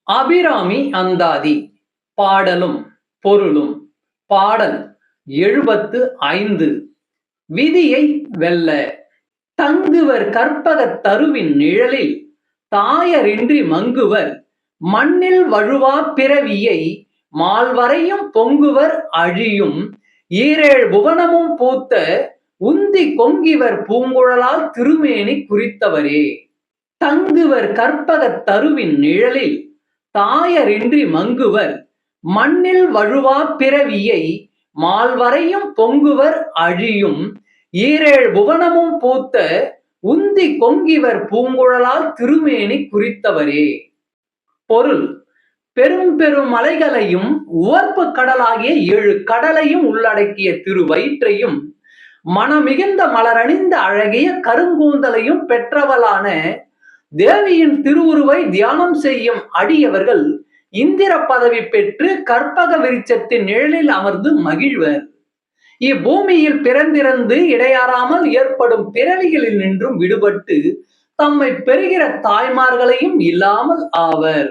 அபிராமி அந்தாதி. பாடலும் பொருளும். பாடல் 75. விதியை வெல்ல. தங்குவர் கற்பகத் தருவின் நிழலில் தாயரின்றி மங்குவர் மண்ணில் வழுவா பிறவியை மால்வரையும் பொங்குவர் அழியும் ஈரேழ் புவனமும் பூத்த உந்தி கொங்கிவர் பூங்குழலால் திருமேனி குறித்தவரே. தங்குவர் கற்பகத் தருவின் நிழலில் தாயரின்றி மங்குவர் மண்ணில் வழுவா பிறவியை மால்வரையும் பொங்குவர் அழியும் ஈரேழ் புவனமும் பூத்த உந்தி கொங்கிவர் பூங்குழலால் திருமேனி குறித்தவரே. பொருள். பெரும் பெரும் மலைகளையும் உவர்ப்பு கடலாகிய 7 கடலையும் உள்ளடக்கிய திருவயிற்றையும் மனமிகுந்த மலரணிந்த அழகிய கருங்கூந்தலையும் பெற்றவளான தேவியின் திருவுருவை தியானம் செய்யும் அடியவர்கள் இந்திர பதவி பெற்று கற்பக விருட்சத்தின் நிழலில் அமர்ந்து மகிழ்வர். இப்பூமியில் பிறந்திறந்து இடையாறாமல் ஏற்படும் பிறவிகளில் நின்றும் விடுபட்டு தம்மை பெறுகிற தாய்மார்களையும் இல்லாமல் ஆவர்.